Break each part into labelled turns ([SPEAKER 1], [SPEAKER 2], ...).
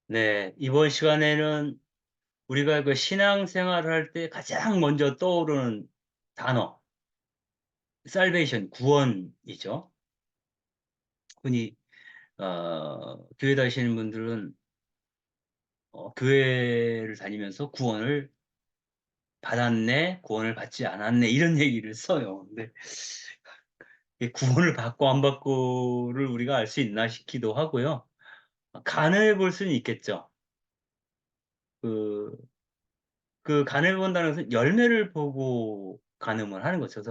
[SPEAKER 1] 네, 이번 시간에는 우리가 그 신앙생활을 할 때 가장 먼저 떠오르는 단어, 살베이션, 구원이죠. 흔히 교회 다니시는 분들은 교회를 다니면서 구원을 받았네, 구원을 받지 않았네 이런 얘기를 써요. 근데 이 구원을 받고 안 받고를 우리가 알 수 있나 싶기도 하고요. 간을 볼 수는 있겠죠. 그 간을 본다는 것은 열매를 보고 간음을 하는 거죠.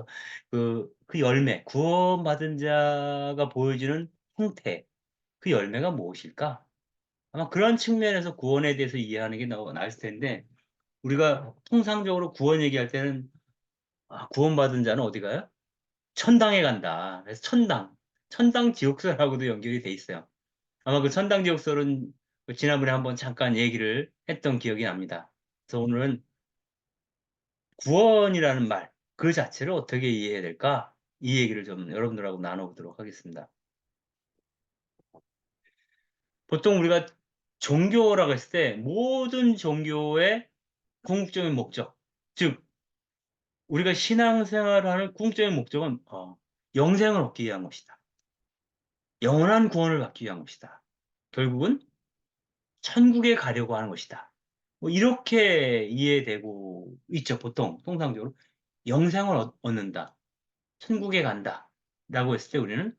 [SPEAKER 1] 그래서 그 열매, 구원받은 자가 보여주는 형태, 그 열매가 무엇일까? 아마 그런 측면에서 구원에 대해서 이해하는 게 나을 텐데, 우리가 통상적으로 구원 얘기할 때는, 구원받은 자는 어디 가요? 천당에 간다. 그래서 천당 지옥설하고도 연결이 돼 있어요. 아마 그 천당 지옥설은 지난번에 한번 잠깐 얘기를 했던 기억이 납니다. 그래서 오늘은 구원이라는 말, 그 자체를 어떻게 이해해야 될까? 이 얘기를 좀 여러분들하고 나눠보도록 하겠습니다. 보통 우리가 종교라고 했을 때 모든 종교의 궁극적인 목적, 즉 우리가 신앙생활을 하는 궁극적인 목적은 영생을 얻기 위한 것이다. 영원한 구원을 받기 위한 것이다. 결국은 천국에 가려고 하는 것이다. 뭐 이렇게 이해되고 있죠. 보통 통상적으로 영생을 얻는다. 천국에 간다. 라고 했을 때 우리는,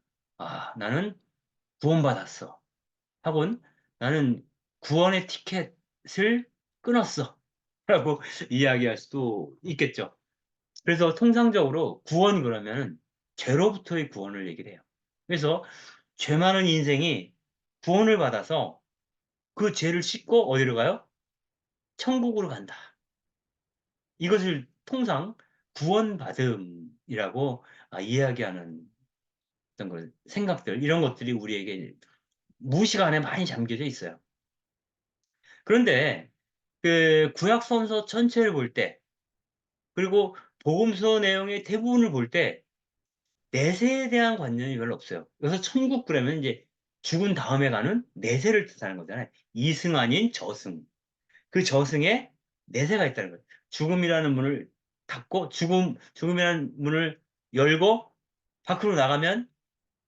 [SPEAKER 1] 나는 구원받았어. 하곤 나는 구원의 티켓을 끊었어. 라고 이야기할 수도 있겠죠. 그래서 통상적으로 구원 그러면 죄로부터의 구원을 얘기를 해요. 그래서 죄 많은 인생이 구원을 받아서 그 죄를 씻고 어디로 가요? 천국으로 간다. 이것을 통상 구원받음이라고 이야기하는 어떤 생각들, 이런 것들이 우리에게 무의식 안에 많이 잠겨져 있어요. 그런데 그 구약 선서 전체를 볼 때, 그리고 복음서 내용의 대부분을 볼 때 내세에 대한 관념이 별로 없어요. 그래서 천국 그러면 이제 죽은 다음에 가는 내세를 뜻하는 거잖아요. 이승 아닌 저승. 그 저승에 내세가 있다는 거예요. 죽음이라는 문을 닫고 죽음이라는 문을 열고 밖으로 나가면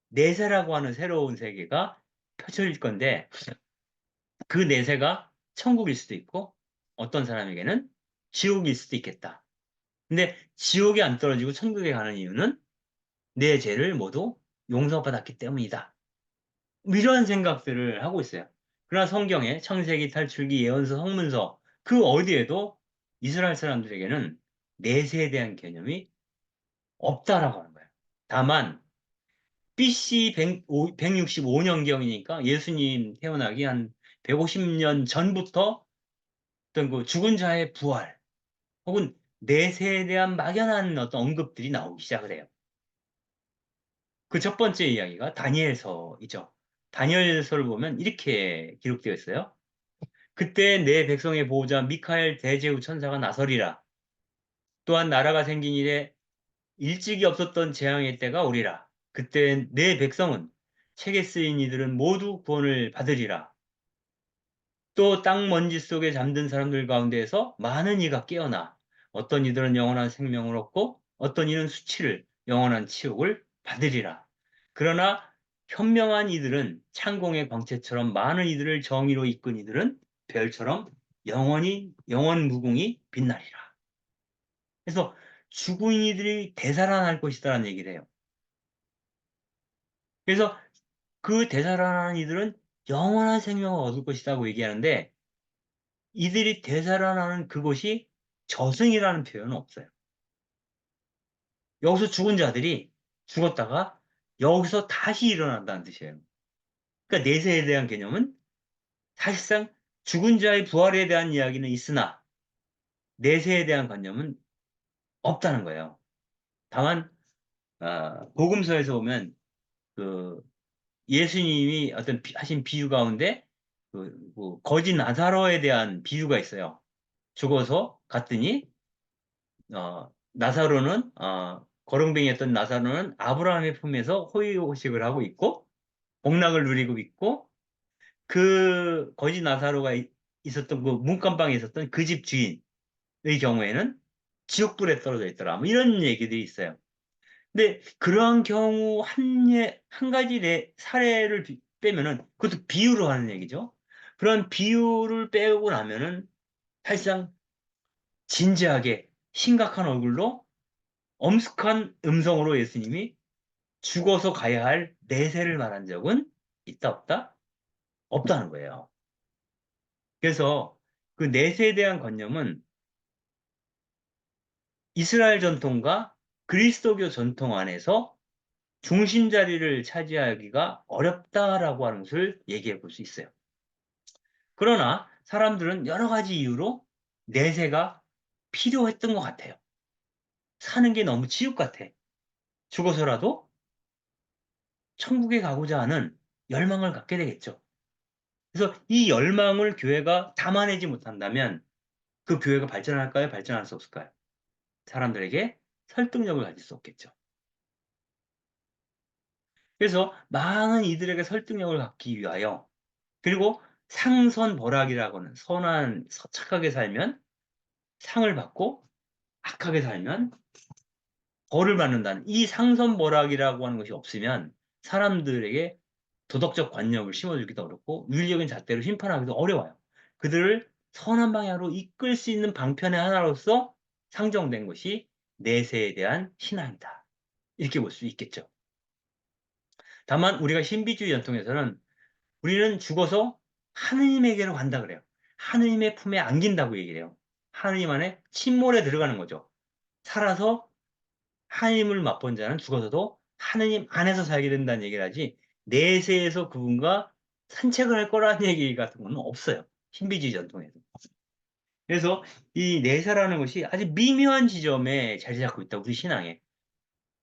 [SPEAKER 1] 내세라고 하는 새로운 세계가 펼쳐질 건데, 그 내세가 천국일 수도 있고 어떤 사람에게는 지옥일 수도 있겠다. 근데 지옥에 안 떨어지고 천국에 가는 이유는 내 죄를 모두 용서받았기 때문이다. 이런 생각들을 하고 있어요. 그러나 성경에 창세기, 탈출기, 예언서, 성문서 그 어디에도 이스라엘 사람들에게는 내세에 대한 개념이 없다라고 하는 거예요. 다만 BC 165년경이니까 예수님 태어나기 한 150년 전부터 어떤 그 죽은 자의 부활 혹은 내세에 대한 막연한 어떤 언급들이 나오기 시작을 해요. 그 첫 번째 이야기가 다니엘서이죠. 다니엘서를 보면 이렇게 기록되어 있어요. 그때 내 백성의 보호자 미카엘 대제후 천사가 나서리라. 또한 나라가 생긴 이래 일찍이 없었던 재앙의 때가 오리라. 그때 내 백성은 책에 쓰인 이들은 모두 구원을 받으리라. 또 땅 먼지 속에 잠든 사람들 가운데에서 많은 이가 깨어나 어떤 이들은 영원한 생명을 얻고 어떤 이는 수치를 영원한 치욕을 받으리라. 그러나 현명한 이들은 창공의 광채처럼 많은 이들을 정의로 이끈 이들은 별처럼 영원히 영원 무궁히 빛나리라. 그래서 죽은 이들이 되살아날 것이다라는 얘기를 해요. 그래서 그 되살아나는 이들은 영원한 생명을 얻을 것이라고 얘기하는데, 이들이 되살아나는 그곳이 저승이라는 표현은 없어요. 여기서 죽은 자들이 죽었다가 여기서 다시 일어난다는 뜻이에요. 그러니까 내세에 대한 개념은 사실상 죽은 자의 부활에 대한 이야기는 있으나 내세에 대한 관념은 없다는 거예요. 다만 복음서에서 보면 그 예수님이 어떤 하신 비유 가운데 거지 나사로에 대한 비유가 있어요. 죽어서 갔더니 나사로는 거렁뱅이였던 나사로는 아브라함의 품에서 호의호식을 하고 있고 복락을 누리고 있고, 그 거지 나사로가 있었던 그 문간방에 있었던 그 집 주인의 경우에는 지옥불에 떨어져 있더라. 뭐 이런 얘기들이 있어요. 근데 그러한 경우 한 가지 사례를 빼면은 그것도 비유로 하는 얘기죠. 그런 비유를 빼고 나면은 사실상 진지하게 심각한 얼굴로 엄숙한 음성으로 예수님이 죽어서 가야 할 내세를 말한 적은 있다 없다? 없다는 거예요. 그래서 그 내세에 대한 관념은 이스라엘 전통과 그리스도교 전통 안에서 중심 자리를 차지하기가 어렵다라고 하는 것을 얘기해 볼 수 있어요. 그러나 사람들은 여러 가지 이유로 내세가 필요했던 것 같아요. 사는 게 너무 지옥 같아. 죽어서라도 천국에 가고자 하는 열망을 갖게 되겠죠. 그래서 이 열망을 교회가 담아내지 못한다면 그 교회가 발전할까요? 발전할 수 없을까요? 사람들에게 설득력을 가질 수 없겠죠. 그래서 많은 이들에게 설득력을 갖기 위하여 그리고 상선벌악이라고 하는 착하게 살면 상을 받고 악하게 살면 벌을 받는다는 이 상선벌악이라고 하는 것이 없으면 사람들에게 도덕적 관념을 심어주기도 어렵고 윤리적인 잣대로 심판하기도 어려워요. 그들을 선한 방향으로 이끌 수 있는 방편의 하나로서 상정된 것이 내세에 대한 신앙이다. 이렇게 볼 수 있겠죠. 다만 우리가 신비주의 전통에서는 우리는 죽어서 하느님에게로 간다 그래요. 하느님의 품에 안긴다고 얘기를 해요. 하느님 안에 침몰에 들어가는 거죠. 살아서 하느님을 맛본 자는 죽어서도 하느님 안에서 살게 된다는 얘기를 하지 내세에서 그분과 산책을 할 거라는 얘기 같은 건 없어요. 신비주의 전통에서. 그래서 이 내세라는 것이 아주 미묘한 지점에 자리 잡고 있다. 우리 신앙에.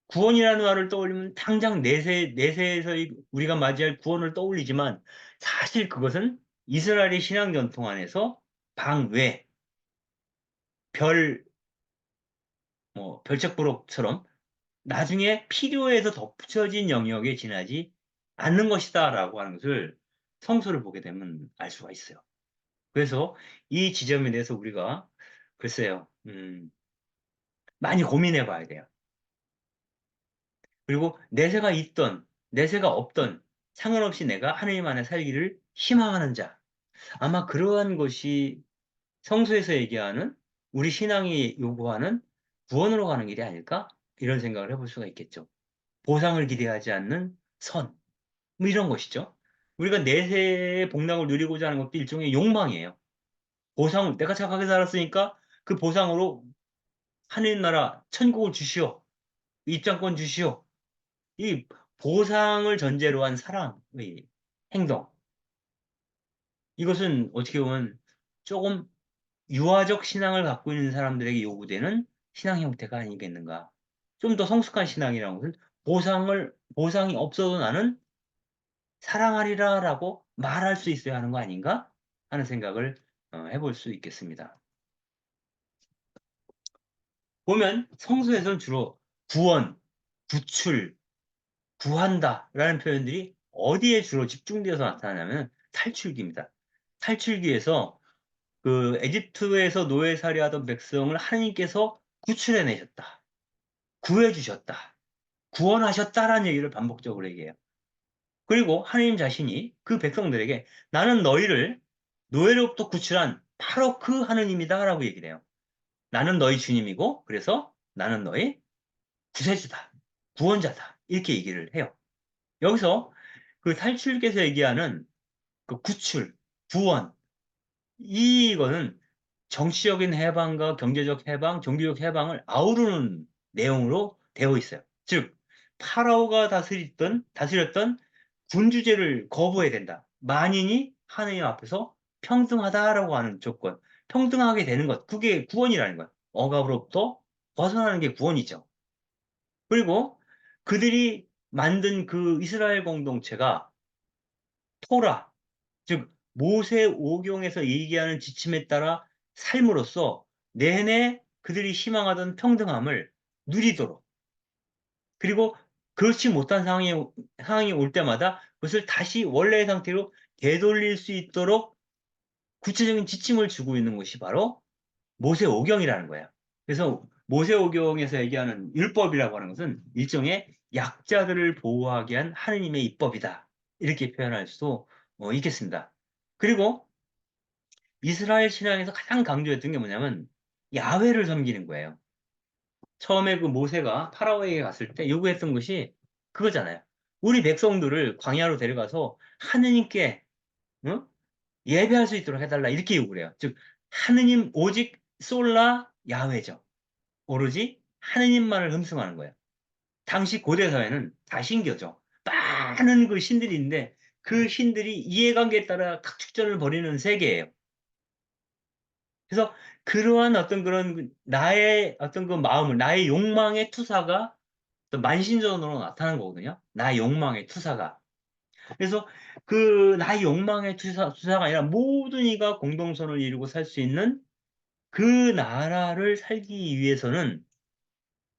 [SPEAKER 1] 구원이라는 말을 떠올리면 당장 내세에서 우리가 맞이할 구원을 떠올리지만 사실 그것은 이스라엘의 신앙 전통 안에서 방외, 별, 별책부록처럼 나중에 필요해서 덧붙여진 영역에 지나지 않는 것이다라고 하는 것을 성서를 보게 되면 알 수가 있어요. 그래서 이 지점에 대해서 우리가 글쎄요, 많이 고민해 봐야 돼요. 그리고 내세가 있던, 내세가 없던 상관없이 내가 하느님 안에 살기를 희망하는 자. 아마 그러한 것이 성서에서 얘기하는 우리 신앙이 요구하는 구원으로 가는 길이 아닐까? 이런 생각을 해볼 수가 있겠죠. 보상을 기대하지 않는 선. 뭐 이런 것이죠. 우리가 내세의 복락을 누리고자 하는 것도 일종의 욕망이에요. 보상을, 내가 착하게 살았으니까 그 보상으로 하느님 나라 천국을 주시오. 입장권 주시오. 이 보상을 전제로 한 사랑의 행동. 이것은 어떻게 보면 조금 유아적 신앙을 갖고 있는 사람들에게 요구되는 신앙 형태가 아니겠는가. 좀 더 성숙한 신앙이라는 것은 보상이 없어도 나는 사랑하리라라고 말할 수 있어야 하는 거 아닌가 하는 생각을 해볼 수 있겠습니다. 보면 성서에서는 주로 구원, 구출, 구한다라는 표현들이 어디에 주로 집중되어서 나타나냐면 탈출기입니다. 탈출기에서 그 에집트에서 노예살이하던 백성을 하나님께서 구출해내셨다. 구해주셨다. 구원하셨다라는 얘기를 반복적으로 얘기해요. 그리고 하나님 자신이 그 백성들에게 나는 너희를 노예로부터 구출한 바로 그 하느님이다라고 얘기를 해요. 나는 너희 주님이고 그래서 나는 너희 구세주다. 구원자다. 이렇게 얘기를 해요. 여기서 그 탈출기에서 얘기하는 그 구출, 구원, 이거는 정치적인 해방과 경제적 해방, 종교적 해방을 아우르는 내용으로 되어 있어요. 즉, 파라오가 다스렸던 군주제를 거부해야 된다. 만인이 하느님 앞에서 평등하다라고 하는 조건, 평등하게 되는 것, 그게 구원이라는 거예요. 억압으로부터 벗어나는 게 구원이죠. 그리고 그들이 만든 그 이스라엘 공동체가 토라, 즉 모세 오경에서 얘기하는 지침에 따라 삶으로써 내내 그들이 희망하던 평등함을 누리도록 그리고 그렇지 못한 상황이 올 때마다 그것을 다시 원래의 상태로 되돌릴 수 있도록 구체적인 지침을 주고 있는 것이 바로 모세오경이라는 거예요. 그래서 모세오경에서 얘기하는 율법이라고 하는 것은 일종의 약자들을 보호하기 위한 하느님의 입법이다. 이렇게 표현할 수 있겠습니다. 그리고 이스라엘 신앙에서 가장 강조했던 게 뭐냐면 야훼를 섬기는 거예요. 처음에 그 모세가 파라오에게 갔을 때 요구했던 것이 그거잖아요. 우리 백성들을 광야로 데려가서 하느님께 어? 예배할 수 있도록 해달라 이렇게 요구를 해요. 즉 하느님 오직 솔라 야훼죠. 오로지 하느님만을 흠숭하는 거예요. 당시 고대 사회는 다 신교죠. 많은 그 신들이 있는데 그 신들이 이해관계에 따라 각 축전을 벌이는 세계예요. 그래서 그러한 어떤 그런 나의 어떤 그 마음을 나의 욕망의 투사가 또 만신전으로 나타난 거거든요. 나의 욕망의 투사가. 그래서 그 나의 욕망의 투사가 아니라 모든 이가 공동선을 이루고 살 수 있는 그 나라를 살기 위해서는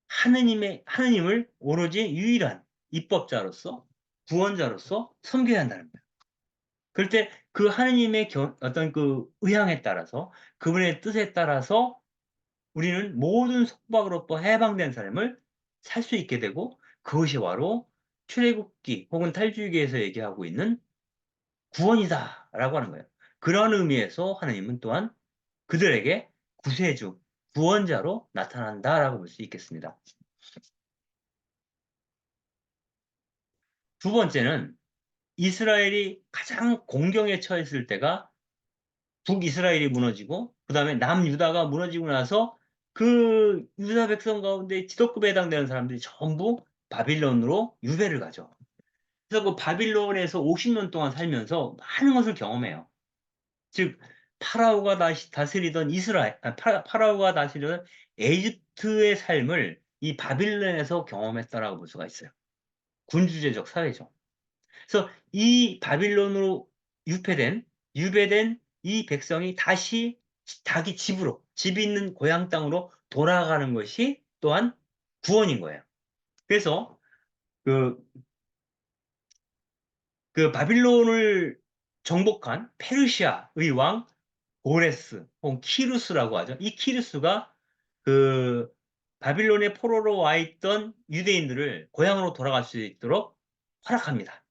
[SPEAKER 1] 하느님을 오로지 유일한 입법자로서 구원자로서 섬겨야 한다는 거예요. 그럴 때 그 하느님의 어떤 그 의향에 따라서 그분의 뜻에 따라서 우리는 모든 속박으로부터 해방된 삶을 살 수 있게 되고 그것이 바로 출애굽기 혹은 탈주기에서 얘기하고 있는 구원이다라고 하는 거예요. 그런 의미에서 하느님은 또한 그들에게 구세주, 구원자로 나타난다라고 볼 수 있겠습니다. 두 번째는 이스라엘이 가장 공경에 처했을 때가 북이스라엘이 무너지고 그다음에 남유다가 무너지고 나서 그 유다 백성 가운데 지도급에 해당되는 사람들이 전부 바빌론으로 유배를 가죠. 그래서 그 바빌론에서 50년 동안 살면서 많은 것을 경험해요. 즉 파라오가 다스리던 파라오가 다스리던 에집트의 삶을 이 바빌론에서 경험했다라고 볼 수가 있어요. 군주제적 사회죠. 그래서 이 바빌론으로 유배된 이 백성이 다시 자기 집으로, 집이 있는 고향 땅으로 돌아가는 것이 또한 구원인 거예요. 그래서 그, 그 바빌론을 정복한 페르시아의 왕 고레스 혹은 키루스라고 하죠. 이 키루스가 그 바빌론의 포로로 와 있던 유대인들을 고향으로 돌아갈 수 있도록 허락합니다.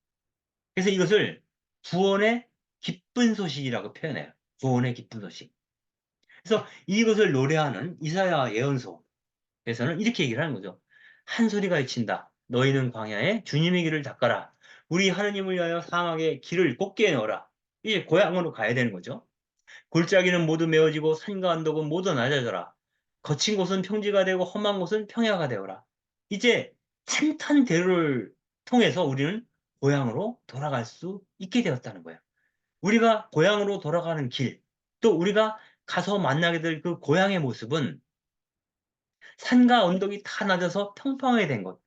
[SPEAKER 1] 그래서 이것을 구원의 기쁜 소식이라고 표현해요. 구원의 기쁜 소식. 그래서 이것을 노래하는 이사야 예언서에서는 이렇게 얘기를 하는 거죠. 한 소리가 외친다. 너희는 광야에 주님의 길을 닦아라. 우리 하느님을 위하여 사막에 길을 곱게 내어라. 이제 고향으로 가야 되는 거죠. 골짜기는 모두 메어지고 산과 언덕은 모두 낮아져라. 거친 곳은 평지가 되고 험한 곳은 평야가 되어라. 이제 산탄대로를 통해서 우리는 고향으로 돌아갈 수 있게 되었다는 거예요. 우리가 고향으로 돌아가는 길, 또 우리가 가서 만나게 될 그 고향의 모습은 산과 언덕이 다 낮아서 평평하게 된 것.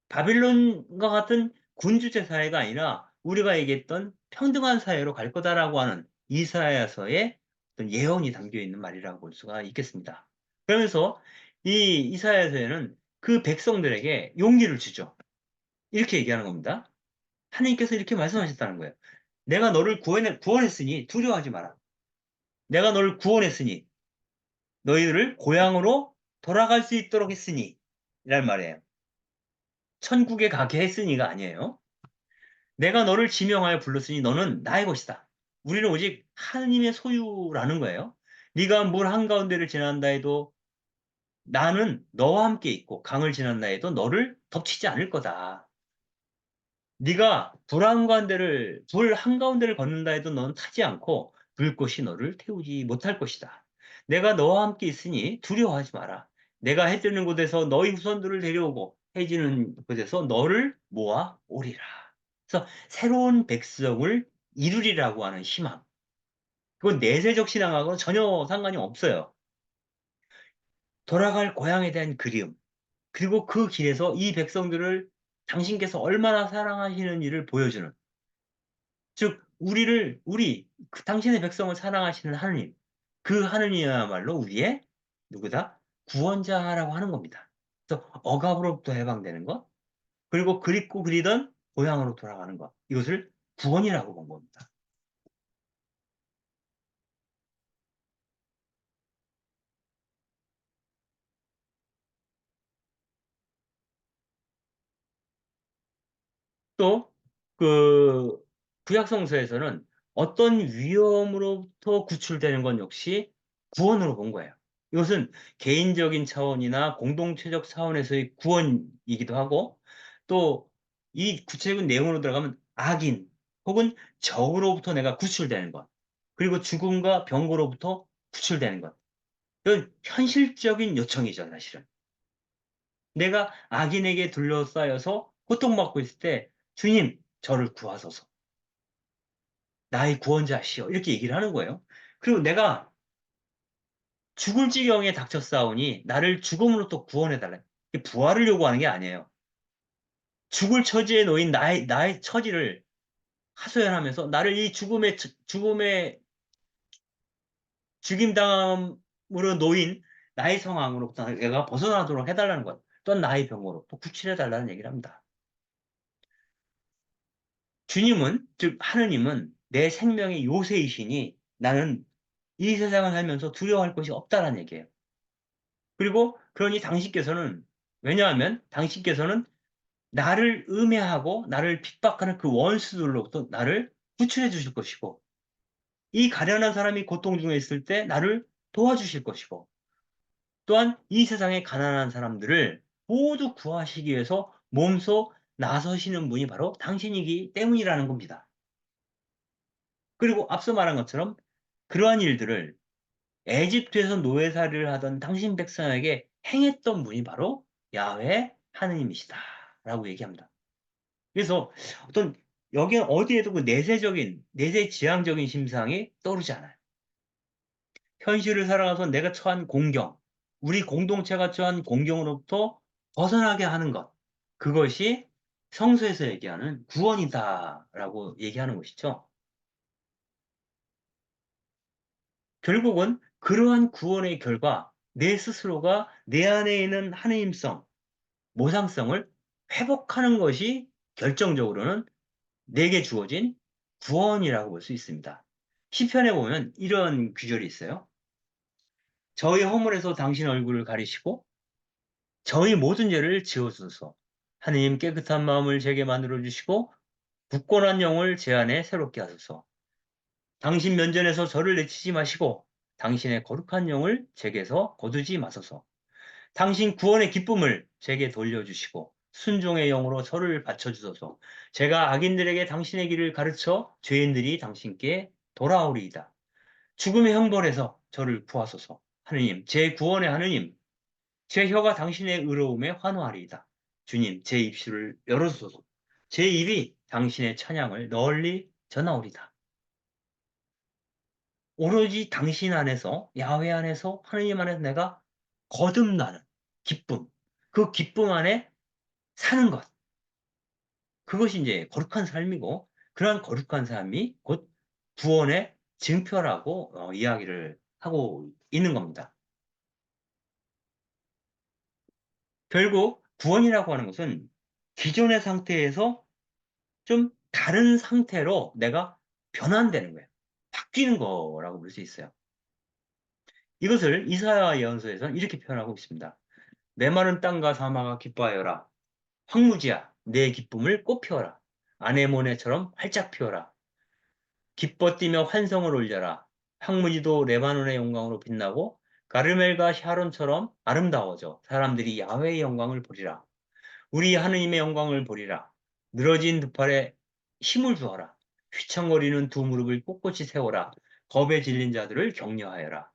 [SPEAKER 1] 바빌론과 같은 군주제 사회가 아니라 우리가 얘기했던 평등한 사회로 갈 거다라고 하는 이사야서의 어떤 예언이 담겨 있는 말이라고 볼 수가 있겠습니다. 그러면서 이 이사야서에는 그 백성들에게 용기를 주죠. 이렇게 얘기하는 겁니다. 하나님께서 이렇게 말씀하셨다는 거예요. 내가 너를 구원했으니 두려워하지 마라. 내가 너를 구원했으니 너희들을 고향으로 돌아갈 수 있도록 했으니 이란 말이에요. 천국에 가게 했으니가 아니에요. 내가 너를 지명하여 불렀으니 너는 나의 것이다. 우리는 오직 하느님의 소유라는 거예요. 네가 물 한가운데를 지난다 해도 나는 너와 함께 있고 강을 지난다 해도 너를 덮치지 않을 거다. 네가 불 한가운데를 걷는다 해도 너는 타지 않고 불꽃이 너를 태우지 못할 것이다. 내가 너와 함께 있으니 두려워하지 마라. 내가 해 뜨는 곳에서 너희 후손들을 데려오고 해 지는 곳에서 너를 모아 오리라. 그래서 새로운 백성을 이루리라고 하는 희망. 그건 내세적 신앙하고는 전혀 상관이 없어요. 돌아갈 고향에 대한 그리움. 그리고 그 길에서 이 백성들을 당신께서 얼마나 사랑하시는지를 보여주는. 즉, 당신의 백성을 사랑하시는 하느님. 그 하느님이야말로 우리의 누구다? 구원자라고 하는 겁니다. 그래서 억압으로부터 해방되는 것, 그리고 그립고 그리던 고향으로 돌아가는 것. 이것을 구원이라고 본 겁니다. 또 그 구약성서에서는 어떤 위험으로부터 구출되는 건 역시 구원으로 본 거예요. 이것은 개인적인 차원이나 공동체적 차원에서의 구원이기도 하고, 또 이 구체적인 내용으로 들어가면 악인 혹은 적으로부터 내가 구출되는 것, 그리고 죽음과 병고로부터 구출되는 것. 이건 현실적인 요청이죠, 사실은. 내가 악인에게 둘러싸여서 고통받고 있을 때 주님, 저를 구하소서. 나의 구원자시여. 이렇게 얘기를 하는 거예요. 그리고 내가 죽을 지경에 닥쳤사오니 나를 죽음으로부터 구원해달라. 이게 부활을 요구하는 게 아니에요. 죽을 처지에 놓인 나의 처지를 하소연하면서 나를 이 죽음의 죽임당함으로 놓인 나의 상황으로부터 내가 벗어나도록 해달라는 것. 또한 나의 병으로 또 구출해달라는 얘기를 합니다. 주님은, 즉 하느님은 내 생명의 요새이시니 나는 이 세상을 살면서 두려워할 것이 없다는 얘기예요. 그리고 그러니 당신께서는, 왜냐하면 당신께서는 나를 음해하고 나를 핍박하는 그 원수들로부터 나를 구출해 주실 것이고, 이 가련한 사람이 고통 중에 있을 때 나를 도와주실 것이고, 또한 이 세상의 가난한 사람들을 모두 구하시기 위해서 몸소 나서시는 분이 바로 당신이기 때문이라는 겁니다. 그리고 앞서 말한 것처럼 그러한 일들을 에집트에서 노예살이를 하던 당신 백성에게 행했던 분이 바로 야훼 하느님이시다라고 얘기합니다. 그래서 어떤 여기는 어디에도 그 내세 지향적인 심상이 떠오르지 않아요. 현실을 살아가서 내가 처한 공경, 우리 공동체가 처한 공경으로부터 벗어나게 하는 것, 그것이 성서에서 얘기하는 구원이다라고 얘기하는 것이죠. 결국은 그러한 구원의 결과 내 스스로가 내 안에 있는 하느님성, 모상성을 회복하는 것이 결정적으로는 내게 주어진 구원이라고 볼 수 있습니다. 시편에 보면 이런 구절이 있어요. 저희 허물에서 당신 얼굴을 가리시고 저희 모든 죄를 지어주소서. 하느님 깨끗한 마음을 제게 만들어 주시고 굳건한 영을 제 안에 새롭게 하소서. 당신 면전에서 저를 내치지 마시고 당신의 거룩한 영을 제게서 거두지 마소서. 당신 구원의 기쁨을 제게 돌려주시고 순종의 영으로 저를 바쳐주소서. 제가 악인들에게 당신의 길을 가르쳐 죄인들이 당신께 돌아오리이다. 죽음의 형벌에서 저를 구하소서. 하느님, 제 구원의 하느님, 제 혀가 당신의 의로움에 환호하리이다. 주님, 제 입술을 열어주소서. 제 입이 당신의 찬양을 널리 전하오리다. 오로지 당신 안에서, 야훼 안에서, 하느님 안에서 내가 거듭나는 기쁨, 그 기쁨 안에 사는 것. 그것이 이제 거룩한 삶이고, 그러한 거룩한 삶이 곧 구원의 증표라고 이야기를 하고 있는 겁니다. 결국 구원이라고 하는 것은 기존의 상태에서 좀 다른 상태로 내가 변환되는 거예요. 바뀌는 거라고 볼 수 있어요. 이것을 이사야 예언서에서는 이렇게 표현하고 있습니다. 메마른 땅과 사마가 기뻐하여라. 황무지야, 내 기쁨을 꽃피워라. 아네모네처럼 활짝 피워라. 기뻐 뛰며 환성을 올려라. 황무지도 레바논의 영광으로 빛나고 가르멜과 샤론처럼 아름다워져 사람들이 야훼의 영광을 보리라. 우리 하느님의 영광을 보리라. 늘어진 두 팔에 힘을 주어라. 휘청거리는 두 무릎을 꼿꼿이 세워라. 겁에 질린 자들을 격려하여라.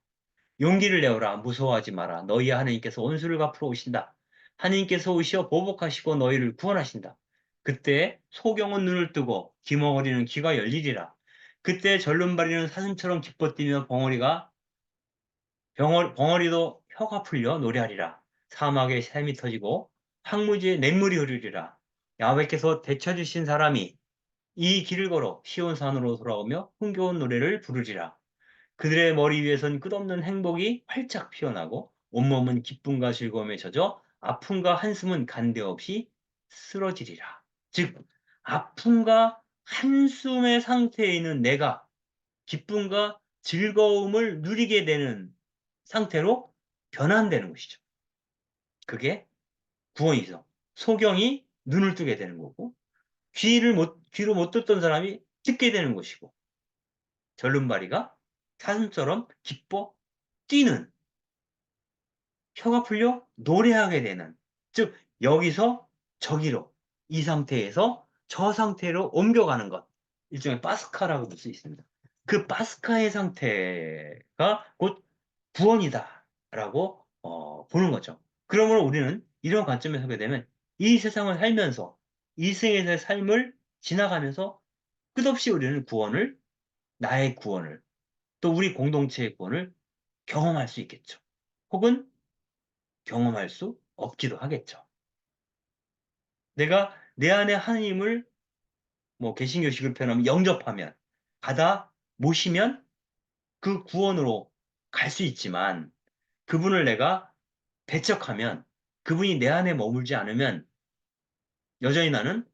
[SPEAKER 1] 용기를 내어라. 무서워하지 마라. 너희 하느님께서 원수를 갚으러 오신다. 하느님께서 오시어 보복하시고 너희를 구원하신다. 그때 소경은 눈을 뜨고 기멍어리는 귀가 열리리라. 그때 절름발이는 사슴처럼 기뻐 뛰며 벙어리도 혀가 풀려 노래하리라. 사막에 샘이 터지고 황무지에 냇물이 흐르리라. 야훼께서 되찾으신 사람이 이 길을 걸어 시온산으로 돌아오며 흥겨운 노래를 부르리라. 그들의 머리 위에선 끝없는 행복이 활짝 피어나고 온몸은 기쁨과 즐거움에 젖어 아픔과 한숨은 간데없이 쓰러지리라. 즉 아픔과 한숨의 상태에 있는 내가 기쁨과 즐거움을 누리게 되는 상태로 변환되는 것이죠. 그게 구원이죠. 소경이 눈을 뜨게 되는 거고 귀로 못 듣던 사람이 듣게 되는 것이고, 절름발이가 사슴처럼 기뻐 뛰는, 혀가 풀려 노래하게 되는, 즉 여기서 저기로, 이 상태에서 저 상태로 옮겨가는 것, 일종의 파스카라고 볼 수 있습니다. 그 파스카의 상태가 곧 구원이다라고 보는 거죠. 그러므로 우리는 이런 관점에서 보게 되면 이 세상을 살면서 이 세상의 삶을 지나가면서 끝없이 우리는 구원을, 나의 구원을, 또 우리 공동체의 구원을 경험할 수 있겠죠. 혹은 경험할 수 없기도 하겠죠. 내가 내 안에 하나님을, 뭐 개신교식을 표현하면 영접하면, 받아 모시면 그 구원으로 갈 수 있지만, 그분을 내가 배척하면, 그분이 내 안에 머물지 않으면 여전히 나는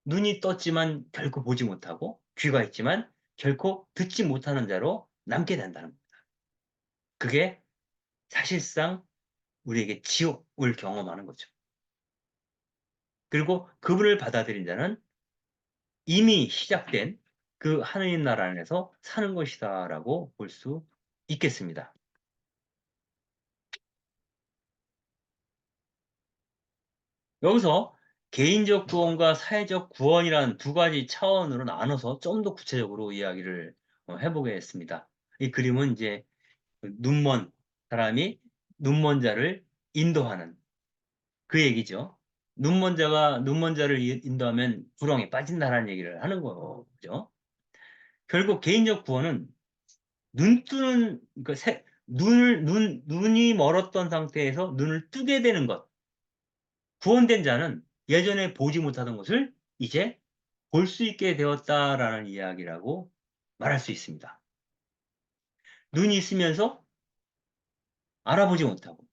[SPEAKER 1] 눈이 떴지만 결코 보지 못하고, 귀가 있지만 결코 듣지 못하는 자로 남게 된다는 겁니다. 그게 사실상 우리에게 지옥을 경험하는 거죠. 그리고 그분을 받아들인 자는 이미 시작된 그 하느님 나라 안에서 사는 것이다라고 볼 수 있겠습니다. 여기서 개인적 구원과 사회적 구원이라는 두 가지 차원으로 나눠서 좀 더 구체적으로 이야기를 해보겠습니다. 이 그림은 이제 눈먼 사람이 눈먼 자를 인도하는 그 얘기죠. 눈먼 자를 인도하면 구렁에 빠진다라는 얘기를 하는 거죠. 결국 개인적 구원은 눈 뜨는, 그러니까 눈이 멀었던 상태에서 눈을 뜨게 되는 것. 구원된 자는 예전에 보지 못하던 것을 이제 볼 수 있게 되었다라는 이야기라고 말할 수 있습니다. 눈이 있으면서 알아보지 못하고,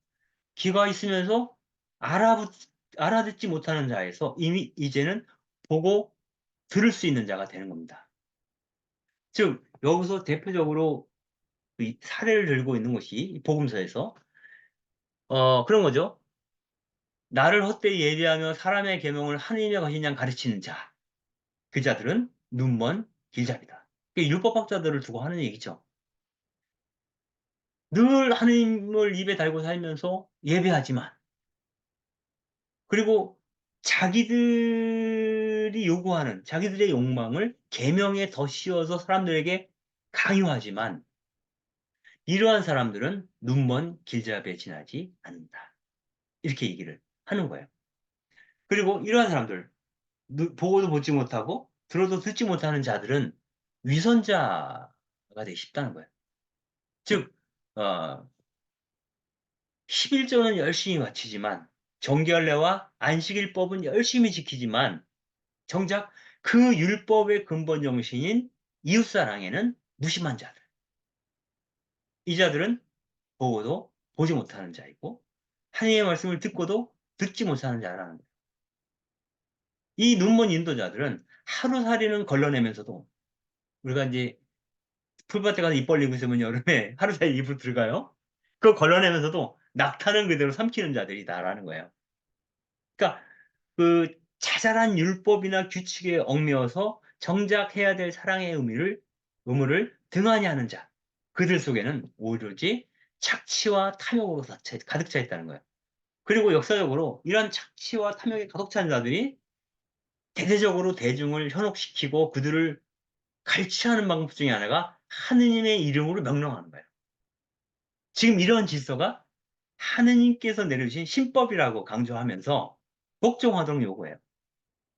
[SPEAKER 1] 귀가 있으면서 알아듣, 알아듣지 못하는 자에서 이미 이제는 보고 들을 수 있는 자가 되는 겁니다. 즉, 여기서 대표적으로 이 사례를 들고 있는 것이 복음서에서 그런 거죠. 나를 헛되이 예비하며 사람의 계명을 하느님의 것인 양 가르치는 자, 그 자들은 눈먼 길잡이다. 이게 율법학자들을 두고 하는 얘기죠. 늘 하느님을 입에 달고 살면서 예배하지만, 그리고 자기들이 요구하는 자기들의 욕망을 계명에 더 씌워서 사람들에게 강요하지만, 이러한 사람들은 눈먼 길잡이에 지나지 않는다. 이렇게 얘기를 하는 거예요. 그리고 이러한 사람들, 보고도 보지 못하고 들어도 듣지 못하는 자들은 위선자가 되기 쉽다는 거예요. 즉, 어, 11조는 열심히 바치지만, 정결례와 안식일법은 열심히 지키지만, 정작 그 율법의 근본 정신인 이웃사랑에는 무심한 자들. 이 자들은 보고도 보지 못하는 자이고, 하나님의 말씀을 듣고도 듣지 못하는 자라는 거예요. 이 눈먼 인도자들은 하루살이는 걸러내면서도, 우리가 이제 풀밭에 가서 입 벌리고 있으면 여름에 하루살이 입으로 들어가요. 그걸 걸러내면서도 낙타는 그대로 삼키는 자들이다라는 거예요. 그러니까 그 자잘한 율법이나 규칙에 얽매여서 정작 해야 될 사랑의 의무를 등한히 하는 자, 그들 속에는 오로지 착취와 탐욕으로 가득 차 있다는 거예요. 그리고 역사적으로 이런 착취와 탐욕에 가득 찬 자들이 대대적으로 대중을 현혹시키고 그들을 갈취하는 방법 중에 하나가 하느님의 이름으로 명령하는 거예요. 지금 이런 질서가 하느님께서 내려주신 신법이라고 강조하면서 복종하도록 요구해요.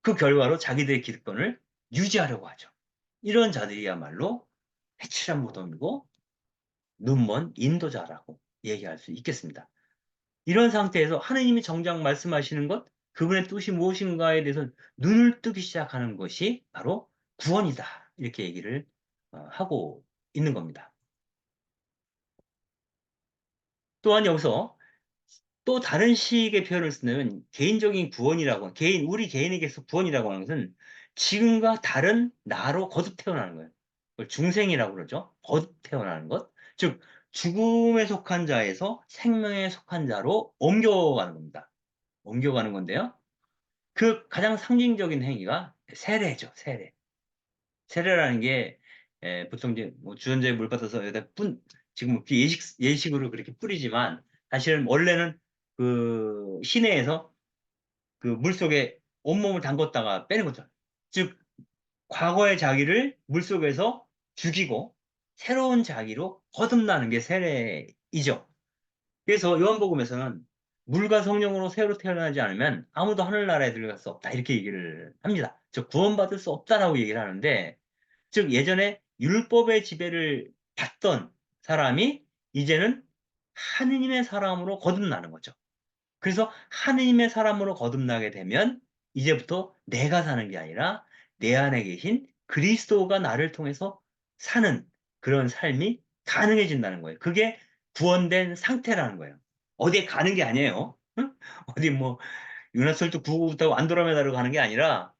[SPEAKER 1] 그 결과로 자기들의 기득권을 유지하려고 하죠. 이런 자들이야말로 해칠한 무덤이고 눈먼 인도자라고 얘기할 수 있겠습니다. 이런 상태에서 하느님이 정작 말씀하시는 것, 그분의 뜻이 무엇인가에 대해서 눈을 뜨기 시작하는 것이 바로 구원이다. 이렇게 얘기를 하고 있는 겁니다. 또한 여기서 또 다른 식의 표현을 쓰는 개인적인 구원이라고, 우리 개인에게서 구원이라고 하는 것은 지금과 다른 나로 거듭 태어나는 거예요. 그걸 중생이라고 그러죠. 거듭 태어나는 것. 즉, 죽음에 속한 자에서 생명에 속한 자로 옮겨가는 겁니다. 옮겨가는 건데요. 그 가장 상징적인 행위가 세례죠, 세례. 세례라는 게 보통 이제 뭐 주전자에 물 받아서 여기다 지금 예식으로 그렇게 뿌리지만 사실은 원래는 그 시내에서 그 물속에 온몸을 담궜다가 빼는 거죠. 즉 과거의 자기를 물속에서 죽이고 새로운 자기로 거듭나는 게 세례이죠. 그래서 요한복음에서는 물과 성령으로 새로 태어나지 않으면 아무도 하늘나라에 들어갈 수 없다 이렇게 얘기를 합니다. 즉 구원받을 수 없다라고 얘기를 하는데, 즉 예전에 율법의 지배를 받던 사람이 이제는 하느님의 사람으로 거듭나는 거죠. 그래서 하느님의 사람으로 거듭나게 되면 이제부터 내가 사는 게 아니라 내 안에 계신 그리스도가 나를 통해서 사는 그런 삶이 가능해진다는 거예요. 그게 구원된 상태라는 거예요. 어디에 가는 게 아니에요. 응? 어디 뭐 윤회설도 구구부터 안드로메다로 가는 게 아니라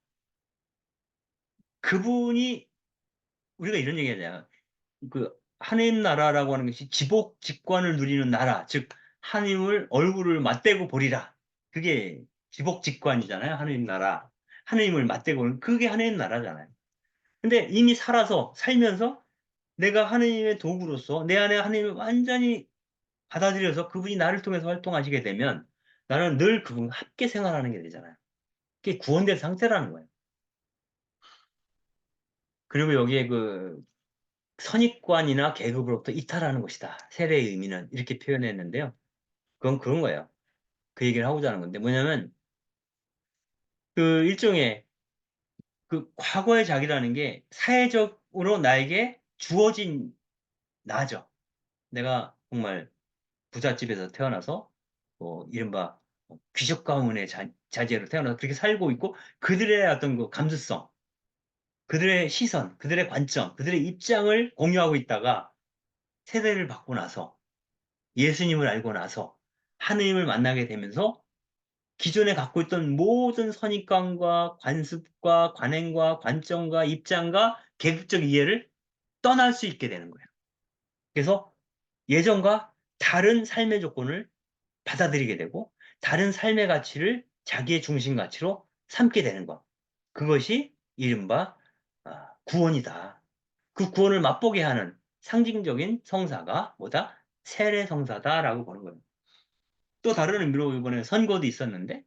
[SPEAKER 1] 그분이, 우리가 이런 얘기 하잖아요. 그 하느님 나라라고 하는 것이 지복 직관을 누리는 나라, 즉 하느님을 얼굴을 맞대고 보리라. 그게 지복 직관이잖아요. 하느님 나라. 하느님을 맞대고 보는 그게 하느님 나라잖아요. 근데 이미 살면서 내가 하느님의 도구로서 내 안에 하느님을 완전히 받아들여서 그분이 나를 통해서 활동하시게 되면 나는 늘 그분과 함께 생활하는 게 되잖아요. 그게 구원된 상태라는 거예요. 그리고 여기에 그 선입관이나 계급으로부터 이탈하는 것이다. 세례의 의미는 이렇게 표현했는데요. 그건 그런 거예요. 그 얘기를 하고자 하는 건데 뭐냐면 그 일종의 그 과거의 자기라는 게 사회적으로 나에게 주어진 나죠. 내가 정말 부잣집에서 태어나서 뭐 이른바 귀족 가문의 자제로 태어나서 그렇게 살고 있고 그들의 어떤 그 감수성, 그들의 시선, 그들의 관점, 그들의 입장을 공유하고 있다가 세례를 받고 나서 예수님을 알고 나서 하느님을 만나게 되면서 기존에 갖고 있던 모든 선입관과 관습과 관행과 관점과 입장과 계급적 이해를 떠날 수 있게 되는 거예요. 그래서 예전과 다른 삶의 조건을 받아들이게 되고 다른 삶의 가치를 자기의 중심 가치로 삼게 되는 것. 그것이 이른바 구원이다. 그 구원을 맛보게 하는 상징적인 성사가 뭐다? 세례 성사다라고 보는 거예요. 또 다른 의미로 이번에 선거도 있었는데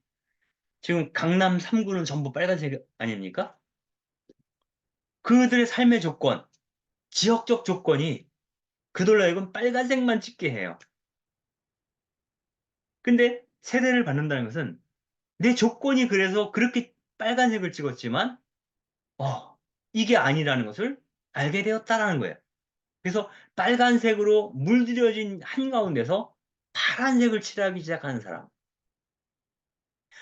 [SPEAKER 1] 지금 강남 3구는 전부 빨간색 아닙니까? 그들의 삶의 조건, 지역적 조건이 그들로 하여금 빨간색만 찍게 해요. 근데 세대를 받는다는 것은 내 조건이 그래서 그렇게 빨간색을 찍었지만 이게 아니라는 것을 알게 되었다라는 거예요. 그래서 빨간색으로 물들여진 한가운데서 파란색을 칠하기 시작하는 사람.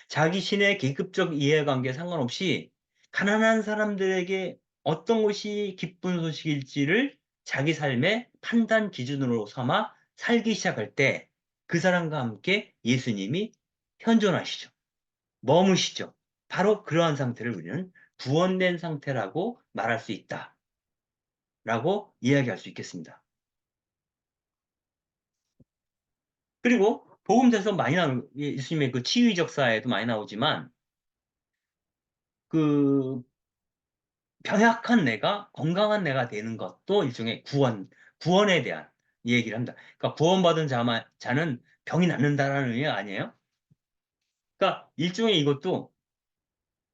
[SPEAKER 1] 자기 신의 계급적 이해관계에 상관없이 가난한 사람들에게 어떤 것이 기쁜 소식일지를 자기 삶의 판단 기준으로 삼아 살기 시작할 때 그 사람과 함께 예수님이 현존하시죠. 머무시죠. 바로 그러한 상태를 우리는 구원된 상태라고 말할 수 있다라고 이야기할 수 있겠습니다. 그리고 복음서에서 많이 나오는 예수님의 그 치유적 사에도 많이 나오지만 그 병약한 내가 건강한 내가 되는 것도 일종의 구원에 대한 얘기를 합니다. 그러니까 구원받은 자는 병이 낫는다라는 의미가 아니에요. 그러니까 일종의 이것도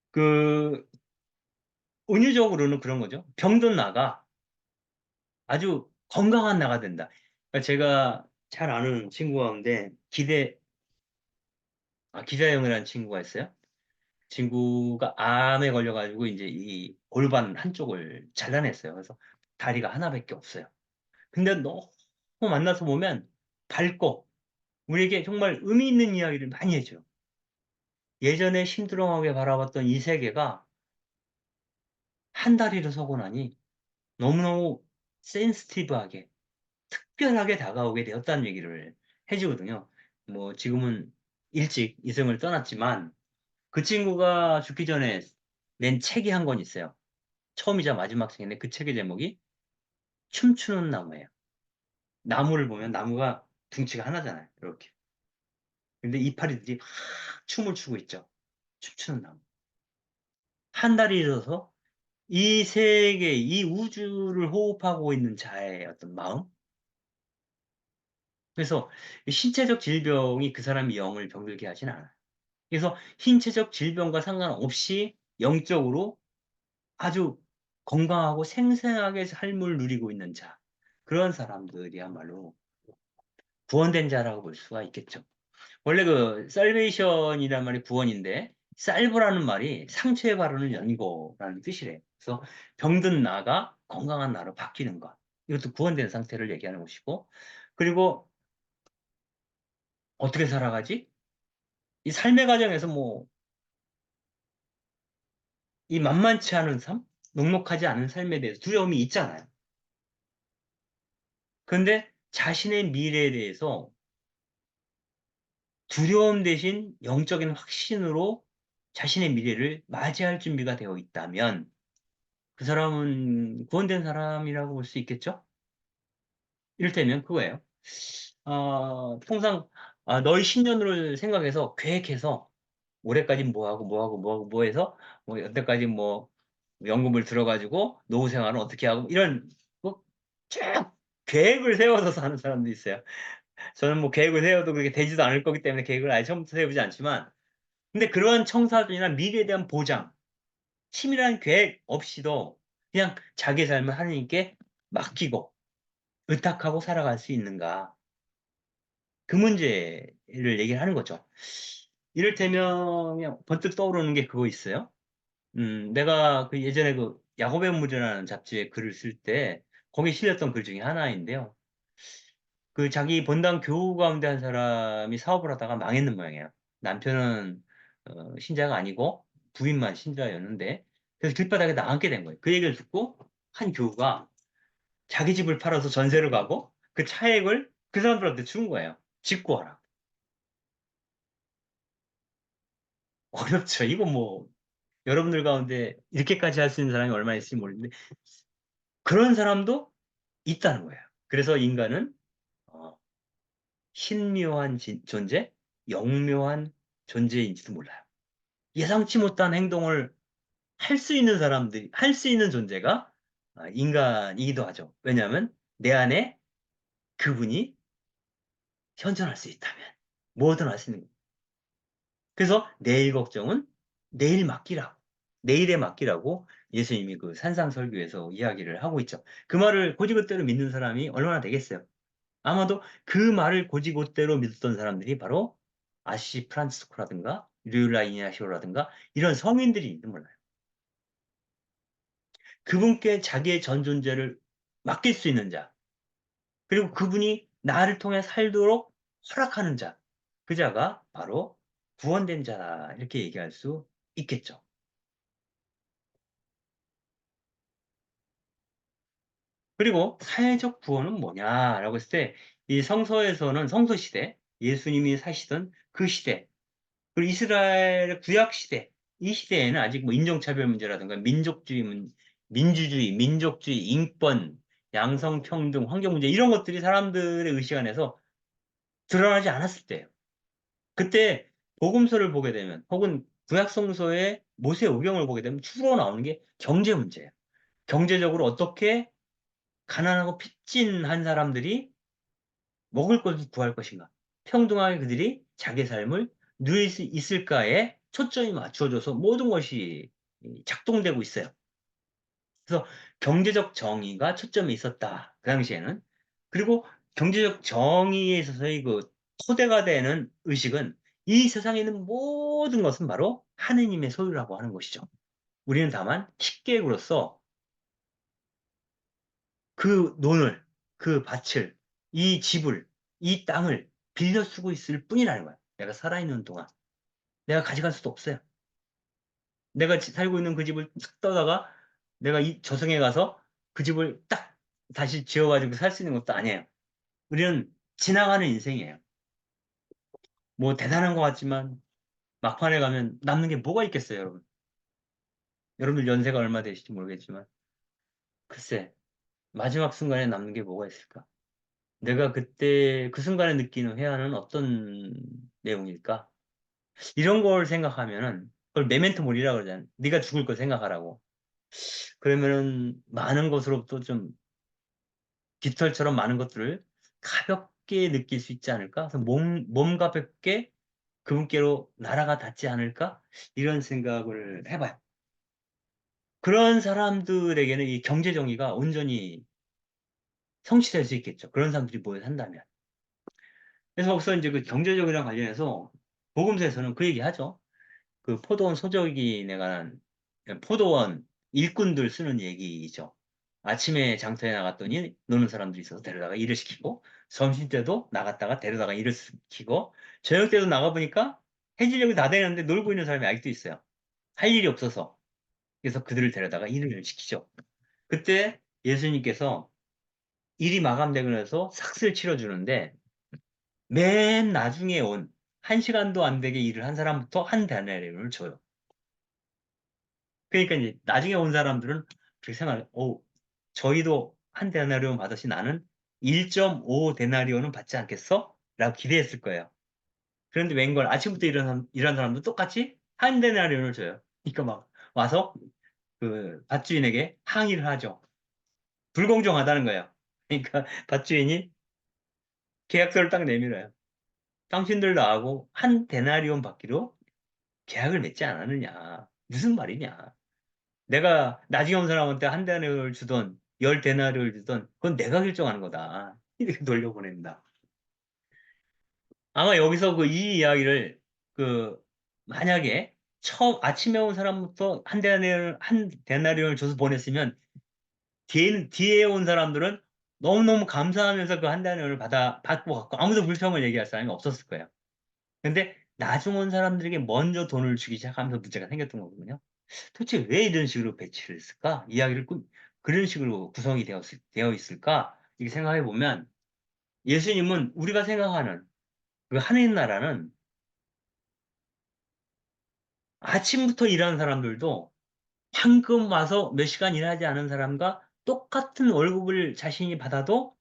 [SPEAKER 1] 그 은유적으로는 그런 거죠. 병든 나가 아주 건강한 나가 된다. 그러니까 제가 잘 아는 친구 가운데 기자형이라는 친구가 있어요. 친구가 암에 걸려가지고 이제 이 골반 한쪽을 잘라냈어요. 그래서 다리가 하나밖에 없어요. 근데 너무 만나서 보면 밝고 우리에게 정말 의미 있는 이야기를 많이 해줘요. 예전에 심드렁하게 바라봤던 이 세계가 한 다리로 서고 나니 너무너무 센스티브하게 특별하게 다가오게 되었다는 얘기를 해주거든요. 뭐 지금은 일찍 이승을 떠났지만 그 친구가 죽기 전에 낸 책이 한 권 있어요. 처음이자 마지막 책인데 그 책의 제목이 춤추는 나무예요. 나무를 보면 나무가 둥치가 하나잖아요. 이렇게. 근데 이파리들이 막 춤을 추고 있죠. 춤추는 나무. 한 달이 있어서 이 세계, 이 우주를 호흡하고 있는 자의 어떤 마음? 그래서 신체적 질병이 그 사람의 영을 병들게 하진 않아요. 그래서 신체적 질병과 상관없이 영적으로 아주 건강하고 생생하게 삶을 누리고 있는 자. 그런 사람들이야말로 구원된 자라고 볼 수가 있겠죠. 원래 그 살베이션이란 말이 구원인데 살브라는 말이 상처에 바르는 연고라는 뜻이래요. 그래서 병든 나가 건강한 나로 바뀌는 것. 이것도 구원된 상태를 얘기하는 것이고 그리고 어떻게 살아가지? 이 삶의 과정에서 뭐 이 만만치 않은 삶, 녹록하지 않은 삶에 대해서 두려움이 있잖아요. 그런데 자신의 미래에 대해서 두려움 대신 영적인 확신으로 자신의 미래를 맞이할 준비가 되어 있다면 그 사람은 구원된 사람이라고 볼 수 있겠죠? 이를테면 그거예요. 통상 너의 10년을 생각해서 계획해서 올해까지 뭐 하고 뭐 하고 뭐 하고 뭐 해서 뭐 여태까지 뭐 연금을 들어가지고 노후 생활은 어떻게 하고 이런 뭐쭉 계획을 세워서 사는 사람도 있어요. 저는 뭐 계획을 세워도 그렇게 되지도 않을 거기 때문에 계획을 아예 처음부터 세우지 않지만 근데 그러한 청사진이나 미래에 대한 보장, 치밀한 계획 없이도 그냥 자기 삶을 하나님께 맡기고 의탁하고 살아갈 수 있는가? 그 문제를 얘기를 하는 거죠. 이를테면 그냥 번뜩 떠오르는 게 그거 있어요. 내가 그 예전에 그 야곱의 물이라는 잡지에 글을 쓸 때 거기 실렸던 글 중에 하나인데요. 그 자기 본당 교우 가운데 한 사람이 사업을 하다가 망했는 모양이에요. 남편은 신자가 아니고 부인만 신자였는데 그래서 길바닥에 나앉게 된 거예요. 그 얘기를 듣고 한 교우가 자기 집을 팔아서 전세를 가고 그 차액을 그 사람들한테 준 거예요. 집 구하라. 어렵죠. 이거 뭐 여러분들 가운데 이렇게까지 할 수 있는 사람이 얼마나 있을지 모르는데 그런 사람도 있다는 거예요. 그래서 인간은 어, 신묘한 존재, 영묘한 존재인지도 몰라요. 예상치 못한 행동을 할 수 있는 사람들이, 할 수 있는 존재가 인간이기도 하죠. 왜냐하면 내 안에 그분이 현존할 수 있다면 뭐든 할 수 있는 거예요. 그래서 내일 걱정은 내일 맡기라고, 내일에 맡기라고 예수님이 그 산상설교에서 이야기를 하고 있죠. 그 말을 고지것대로 믿는 사람이 얼마나 되겠어요? 아마도 그 말을 고지곳대로 믿었던 사람들이 바로 아시시 프란치스코라든가 류라 이냐시오라든가 이런 성인들이 몰라요. 그분께 자기의 전 존재를 맡길 수 있는 자, 그리고 그분이 나를 통해 살도록 허락하는 자, 그 자가 바로 구원된 자 이렇게 얘기할 수 있겠죠. 그리고 사회적 구원은 뭐냐라고 했을 때 이 성서에서는 성서 시대, 예수님이 사시던 그 시대, 그리고 이스라엘의 구약 시대, 이 시대에는 아직 뭐 인종차별 문제라든가 민주주의, 민족주의, 인권, 양성평등, 환경 문제 이런 것들이 사람들의 의식 안에서 드러나지 않았을 때예요. 그때 복음서를 보게 되면 혹은 구약 성서의 모세 오경을 보게 되면 주로 나오는 게 경제 문제예요. 경제적으로 어떻게 가난하고 핍진한 사람들이 먹을 것을 구할 것인가? 평등하게 그들이 자기 삶을 누릴 수 있을까에 초점이 맞춰져서 모든 것이 작동되고 있어요. 그래서 경제적 정의가 초점에 있었다. 그 당시에는. 그리고 경제적 정의에 있어서의 그 토대가 되는 의식은 이 세상에 있는 모든 것은 바로 하느님의 소유라고 하는 것이죠. 우리는 다만 식객으로서 그 논을, 그 밭을, 이 집을, 이 땅을 빌려 쓰고 있을 뿐이라는 거야. 내가 살아있는 동안. 내가 가져갈 수도 없어요. 내가 살고 있는 그 집을 탁 떠다가 내가 이 저승에 가서 그 집을 딱 다시 지어가지고 살 수 있는 것도 아니에요. 우리는 지나가는 인생이에요. 뭐 대단한 것 같지만 막판에 가면 남는 게 뭐가 있겠어요, 여러분. 여러분들 연세가 얼마 되실지 모르겠지만 글쎄 마지막 순간에 남는 게 뭐가 있을까? 내가 그때 그 순간에 느끼는 회한은 어떤 내용일까? 이런 걸 생각하면은 그걸 메멘토 모리라고 그러잖아요. 네가 죽을 거 생각하라고. 그러면은 많은 것으로부터 좀 깃털처럼 많은 것들을 가볍게 느낄 수 있지 않을까? 그래서 몸 가볍게 그분께로 나라가 닿지 않을까? 이런 생각을 해봐요. 그런 사람들에게는 이 경제 정의가 온전히 성취될 수 있겠죠. 그런 사람들이 모여 산다면. 그래서 거기서 이제 그 경제적이랑 관련해서 복음서에서는 그 얘기 하죠. 그 포도원 소적인에 관한 포도원 일꾼들 쓰는 얘기죠. 아침에 장터에 나갔더니 노는 사람들이 있어서 데려다가 일을 시키고, 점심 때도 나갔다가 데려다가 일을 시키고, 저녁 때도 나가보니까 해질녘이 다 되는데 놀고 있는 사람이 아직도 있어요. 할 일이 없어서. 그래서 그들을 데려다가 일을 시키죠. 그때 예수님께서 일이 마감되고 나서 삭슬 치러주는데, 맨 나중에 온 1시간도 안 되게 일을 한 사람부터 한 데나리온을 줘요. 그러니까 이제 나중에 온 사람들은 그렇게 생각해요. 저희도 한 데나리온 받으시 나는 1.5 데나리온은 받지 않겠어? 라고 기대했을 거예요. 그런데 웬걸 아침부터 일한 사람도 똑같이 한 데나리온을 줘요. 그러니까 막 와서 그 밭주인에게 항의를 하죠. 불공정하다는 거예요. 그러니까 밭주인이 계약서를 딱 내밀어요. 당신들 나하고 한 데나리온 받기로 계약을 맺지 않았느냐. 무슨 말이냐. 내가 나중에 온 사람한테 한 데나리온을 주던 10데나리온을 주던 그건 내가 결정하는 거다. 이렇게 돌려보냅니다. 아마 여기서 그 이 이야기를 그 만약에 처음 아침에 온 사람부터 한 데나리온을 줘서 보냈으면 뒤에 온 사람들은 너무너무 감사하면서 그 한 데나리온을 받고 갖고 아무도 불평을 얘기할 사람이 없었을 거예요. 근데 나중 온 사람들에게 먼저 돈을 주기 시작하면서 문제가 생겼던 거거든요. 도대체 왜 이런 식으로 배치를 했을까? 이야기를 그런 식으로 구성이 되어 있을까? 이렇게 생각해 보면 예수님은 우리가 생각하는 그 하느님 나라는 아침부터 일하는 사람들도 방금 와서 몇 시간 일하지 않은 사람과 똑같은 월급을 자신이 받아도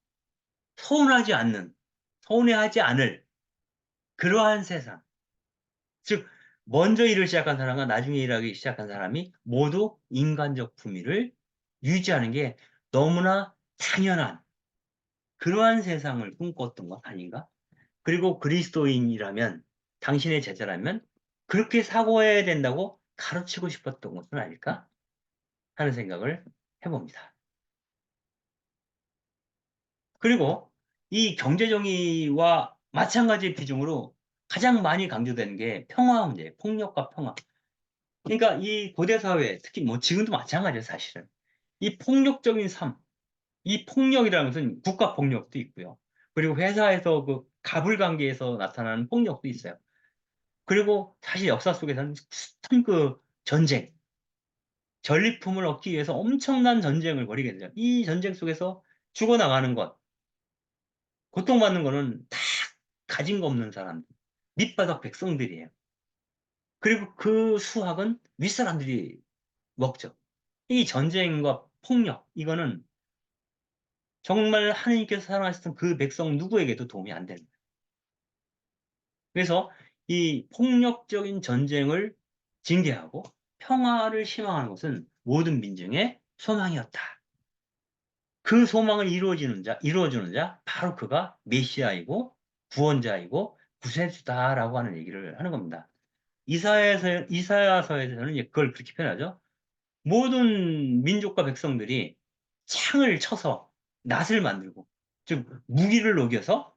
[SPEAKER 1] 서운하지 않는, 서운해하지 않을 그러한 세상. 즉, 먼저 일을 시작한 사람과 나중에 일하기 시작한 사람이 모두 인간적 품위를 유지하는 게 너무나 당연한 그러한 세상을 꿈꿨던 것 아닌가? 그리고 그리스도인이라면, 당신의 제자라면 그렇게 사고해야 된다고 가르치고 싶었던 것은 아닐까 하는 생각을 해봅니다. 그리고 이 경제정의와 마찬가지 비중으로 가장 많이 강조되는 게 평화 문제예요. 폭력과 평화. 그러니까 이 고대 사회, 특히 뭐 지금도 마찬가지예요, 사실은. 이 폭력적인 삶, 이 폭력이라는 것은 국가 폭력도 있고요. 그리고 회사에서 그 갑을 관계에서 나타나는 폭력도 있어요. 그리고 사실 역사 속에서는 큰 그 전쟁, 전리품을 얻기 위해서 엄청난 전쟁을 벌이게 되죠. 이 전쟁 속에서 죽어나가는 것, 고통받는 거는 다 가진 거 없는 사람, 밑바닥 백성들이에요. 그리고 그 수확은 윗사람들이 먹죠. 이 전쟁과 폭력, 이거는 정말 하나님께서 사랑하셨던 그 백성 누구에게도 도움이 안 되는 거예요. 그래서 이 폭력적인 전쟁을 징계하고 평화를 희망하는 것은 모든 민중의 소망이었다. 그 소망을 이루어주는 자, 바로 그가 메시아이고 구원자이고 구세주다라고 하는 얘기를 하는 겁니다. 이사야서에서는 이제 그걸 그렇게 표현하죠. 모든 민족과 백성들이 창을 쳐서 낫을 만들고, 즉 무기를 녹여서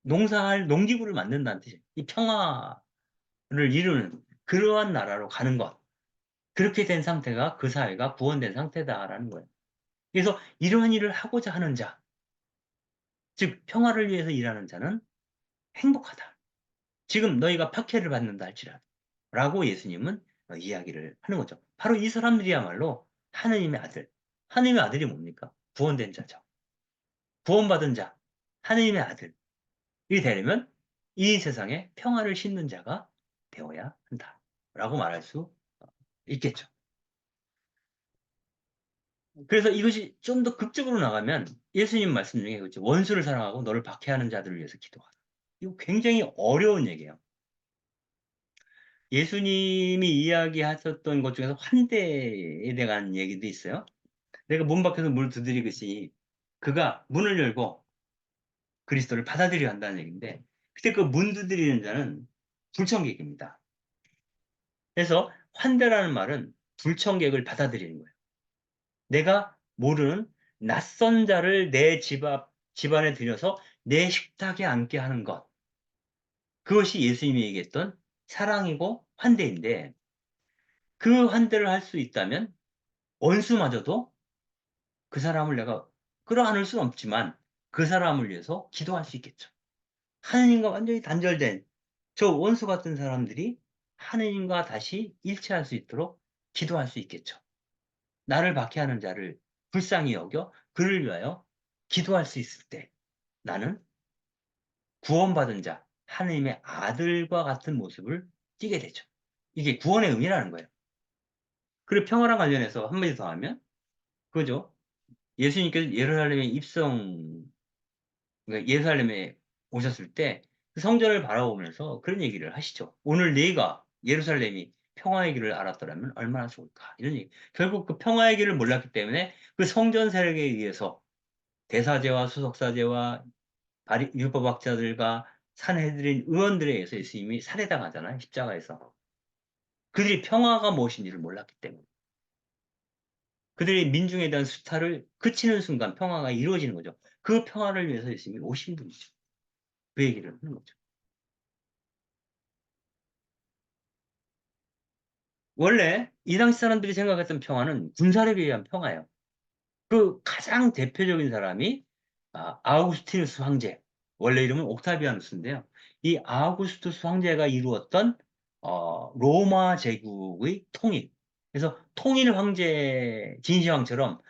[SPEAKER 1] 농사할 농기구를 만든다는 뜻이에요. 이 평화를 이루는 그러한 나라로 가는 것. 그렇게 된 상태가 그 사회가 구원된 상태다라는 거예요. 그래서 이러한 일을 하고자 하는 자, 즉 평화를 위해서 일하는 자는 행복하다. 지금 너희가 박해를 받는다 할지라도 라고 예수님은 이야기를 하는 거죠. 바로 이 사람들이야말로 하느님의 아들. 하느님의 아들이 뭡니까? 구원된 자죠. 구원받은 자, 하느님의 아들이 되려면 이 세상에 평화를 심는 자가 되어야 한다. 라고 말할 수 있겠죠. 그래서 이것이 좀 더 극적으로 나가면 예수님 말씀 중에 그렇죠. 원수를 사랑하고 너를 박해하는 자들을 위해서 기도하라. 이거 굉장히 어려운 얘기예요. 예수님이 이야기하셨던 것 중에서 환대에 대한 얘기도 있어요. 내가 문 밖에서 문을 두드리듯이 그가 문을 열고 그리스도를 받아들여야 한다는 얘기인데, 그때 그 문 두드리는 자는 불청객입니다. 그래서 환대라는 말은 불청객을 받아들이는 거예요. 내가 모르는 낯선 자를 내 집안에 들여서 내 식탁에 앉게 하는 것. 그것이 예수님이 얘기했던 사랑이고 환대인데, 그 환대를 할 수 있다면 원수마저도 그 사람을 내가 끌어안을 수는 없지만 그 사람을 위해서 기도할 수 있겠죠. 하느님과 완전히 단절된 저 원수 같은 사람들이 하느님과 다시 일치할 수 있도록 기도할 수 있겠죠. 나를 박해하는 자를 불쌍히 여겨 그를 위하여 기도할 수 있을 때 나는 구원받은 자, 하느님의 아들과 같은 모습을 띠게 되죠. 이게 구원의 의미라는 거예요. 그리고 평화랑 관련해서 한마디 더 하면, 그죠? 예수님께서 예루살렘에 그러니까 예루살렘에 오셨을 때 그 성전을 바라보면서 그런 얘기를 하시죠. 오늘 네가 예루살렘이 평화의 길을 알았더라면 얼마나 좋을까. 이런 얘기. 결국 그 평화의 길을 몰랐기 때문에 그 성전 세력에 의해서 대사제와 수석사제와 율법학자들과 산헤드린 의원들에 의해서 예수님이 살해당하잖아요. 십자가에서. 그들이 평화가 무엇인지를 몰랐기 때문에. 그들이 민중에 대한 수탈을 그치는 순간 평화가 이루어지는 거죠. 그 평화를 위해서 예수님이 오신 분이죠. 그 얘기를 하는 거죠. 원래 이 당시 사람들이 생각했던 평화는 군사력에 의한 평화예요. 그 가장 대표적인 사람이 아우구스티누스 황제, 원래 이름은 옥타비아누스인데요. 이 아우구스투스 황제가 이루었던 로마 제국의 통일. 그래서 통일 황제 진시황처럼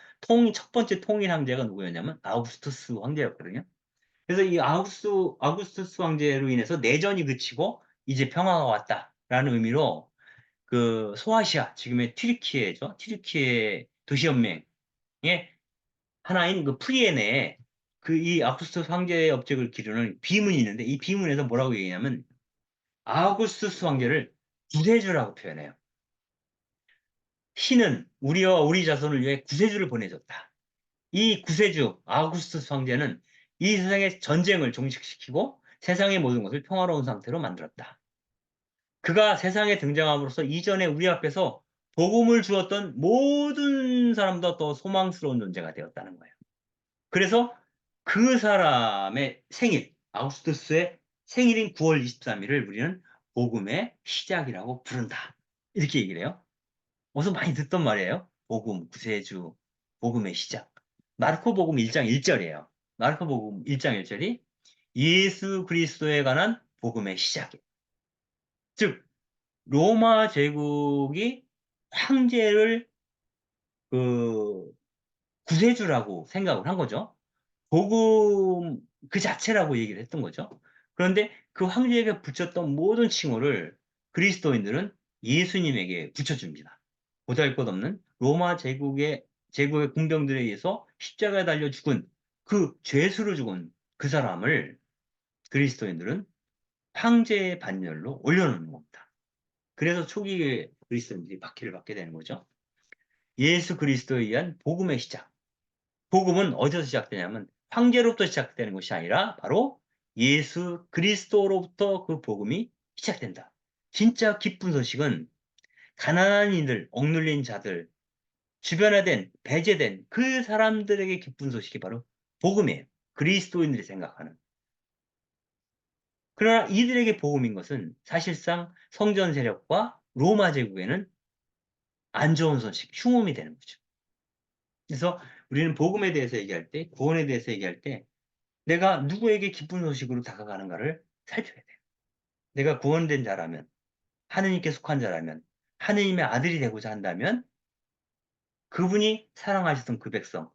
[SPEAKER 1] 첫 번째 통일 황제가 누구였냐면 아우구스투스 황제였거든요. 그래서 이 아우구스투스 황제로 인해서 내전이 그치고 이제 평화가 왔다라는 의미로 그 소아시아, 지금의 튀르키예죠. 튀르키예 도시연맹의 하나인 그 프리엔에 그 이 아우구스투스 황제의 업적을 기르는 비문이 있는데, 이 비문에서 뭐라고 얘기하냐면 아우구스투스 황제를 구세주라고 표현해요. 신은 우리와 우리 자손을 위해 구세주를 보내줬다. 이 구세주 아우구스투스 황제는 이 세상의 전쟁을 종식시키고 세상의 모든 것을 평화로운 상태로 만들었다. 그가 세상에 등장함으로써 이전에 우리 앞에서 복음을 주었던 모든 사람보다 더 소망스러운 존재가 되었다는 거예요. 그래서 그 사람의 생일, 아우구스투스의 생일인 9월 23일을 우리는 복음의 시작이라고 부른다. 이렇게 얘기를 해요. 어서 많이 듣던 말이에요. 복음, 구세주, 복음의 시작. 마르코 복음 1장 1절이에요. 마르코 복음 1장 1절이 예수 그리스도에 관한 복음의 시작이에요. 즉, 로마 제국이 황제를 그 구세주라고 생각을 한 거죠. 복음 그 자체라고 얘기를 했던 거죠. 그런데 그 황제에게 붙였던 모든 칭호를 그리스도인들은 예수님에게 붙여줍니다. 보잘것없는 로마 제국의 군병들에 의해서 십자가에 달려 죽은 그 죄수로 죽은 그 사람을 그리스도인들은 황제의 반열로 올려놓는 겁니다. 그래서 초기 그리스도인들이 박해를 받게 되는 거죠. 예수 그리스도에 의한 복음의 시작. 복음은 어디서 시작되냐면 황제로부터 시작되는 것이 아니라 바로 예수 그리스도로부터 그 복음이 시작된다. 진짜 기쁜 소식은 가난한 이들, 억눌린 자들, 주변화된, 배제된 그 사람들에게 기쁜 소식이 바로 복음이에요. 그리스도인들이 생각하는. 그러나 이들에게 복음인 것은 사실상 성전 세력과 로마 제국에는 안 좋은 소식, 흉음이 되는 거죠. 그래서 우리는 복음에 대해서 얘기할 때, 구원에 대해서 얘기할 때 내가 누구에게 기쁜 소식으로 다가가는가를 살펴야 돼요. 내가 구원된 자라면, 하느님께 속한 자라면, 하느님의 아들이 되고자 한다면 그분이 사랑하셨던 그 백성,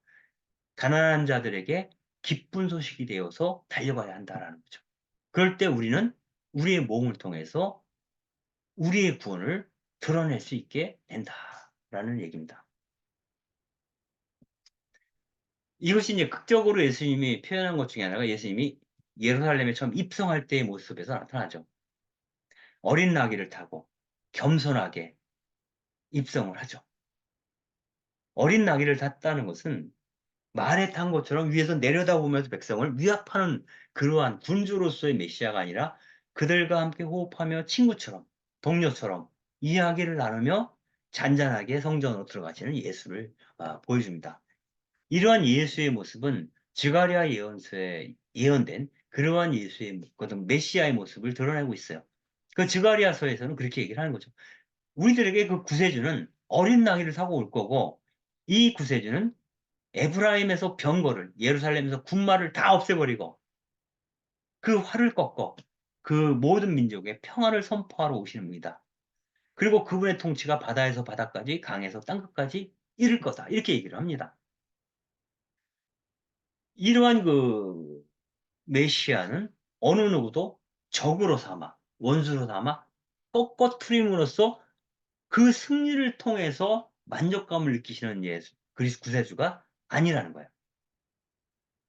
[SPEAKER 1] 가난한 자들에게 기쁜 소식이 되어서 달려가야 한다라는 거죠. 그럴 때 우리는 우리의 몸을 통해서 우리의 구원을 드러낼 수 있게 된다라는 얘기입니다. 이것이 이제 극적으로 예수님이 표현한 것 중에 하나가 예수님이 예루살렘에 처음 입성할 때의 모습에서 나타나죠. 어린 나귀를 타고 겸손하게 입성을 하죠. 어린 나귀를 탔다는 것은 말에 탄 것처럼 위에서 내려다보면서 백성을 위압하는 그러한 군주로서의 메시아가 아니라 그들과 함께 호흡하며 친구처럼, 동료처럼 이야기를 나누며 잔잔하게 성전으로 들어가시는 예수를 보여줍니다. 이러한 예수의 모습은 스가랴 예언서에 예언된 그러한 예수의 어떤 메시아의 모습을 드러내고 있어요. 그 스가랴서에서는 그렇게 얘기를 하는 거죠. 우리들에게 그 구세주는 어린 나귀를 타고 올 거고, 이 구세주는 에브라임에서 병거를, 예루살렘에서 군마를 다 없애버리고 그 활을 꺾어 그 모든 민족에 평화를 선포하러 오시는 분이다. 그리고 그분의 통치가 바다에서 바다까지, 강에서 땅끝까지 이를 거다. 이렇게 얘기를 합니다. 이러한 그 메시아는 어느 누구도 적으로 삼아, 원수로 삼아 꺾어트림으로써 그 승리를 통해서 만족감을 느끼시는 예수, 그리스 구세주가 아니라는 거예요.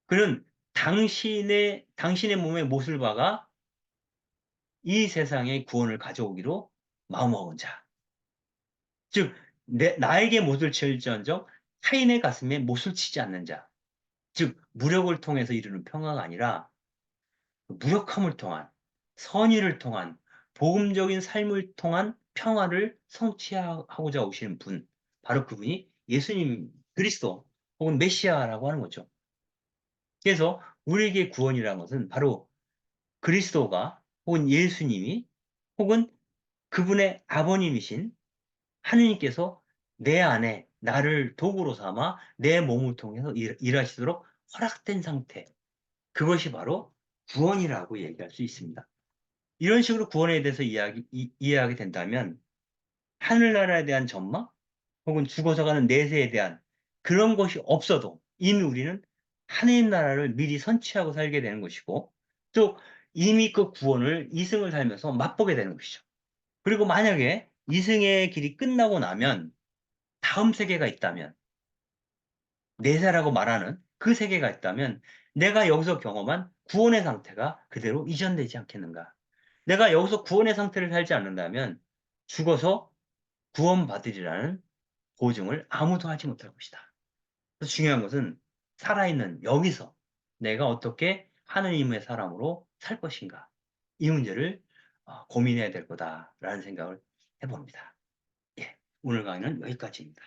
[SPEAKER 1] 그는 당신의 몸에 못을 박아 이 세상의 구원을 가져오기로 마음먹은 자. 즉, 나에게 못을 치을지언정 타인의 가슴에 못을 치지 않는 자. 즉, 무력을 통해서 이루는 평화가 아니라 무력함을 통한, 선의를 통한, 복음적인 삶을 통한 평화를 성취하고자 오시는 분. 바로 그분이 예수님 그리스도 혹은 메시아라고 하는 거죠. 그래서 우리에게 구원이라는 것은 바로 그리스도가 혹은 예수님이 혹은 그분의 아버님이신 하느님께서 내 안에 나를 도구로 삼아 내 몸을 통해서 일하시도록 허락된 상태. 그것이 바로 구원이라고 얘기할 수 있습니다. 이런 식으로 구원에 대해서 이해하게 된다면 하늘나라에 대한 전망 혹은 죽어서 가는 내세에 대한 그런 것이 없어도 이미 우리는 하느님 나라를 미리 선취하고 살게 되는 것이고, 또 이미 그 구원을 이승을 살면서 맛보게 되는 것이죠. 그리고 만약에 이승의 길이 끝나고 나면 다음 세계가 있다면, 내세라고 말하는 그 세계가 있다면 내가 여기서 경험한 구원의 상태가 그대로 이전되지 않겠는가. 내가 여기서 구원의 상태를 살지 않는다면 죽어서 구원받으리라는 보증을 아무도 하지 못할 것이다. 그래서 중요한 것은 살아있는 여기서 내가 어떻게 하느님의 사람으로 살 것인가. 이 문제를 고민해야 될 거다라는 생각을 해봅니다. 예, 오늘 강의는 여기까지입니다.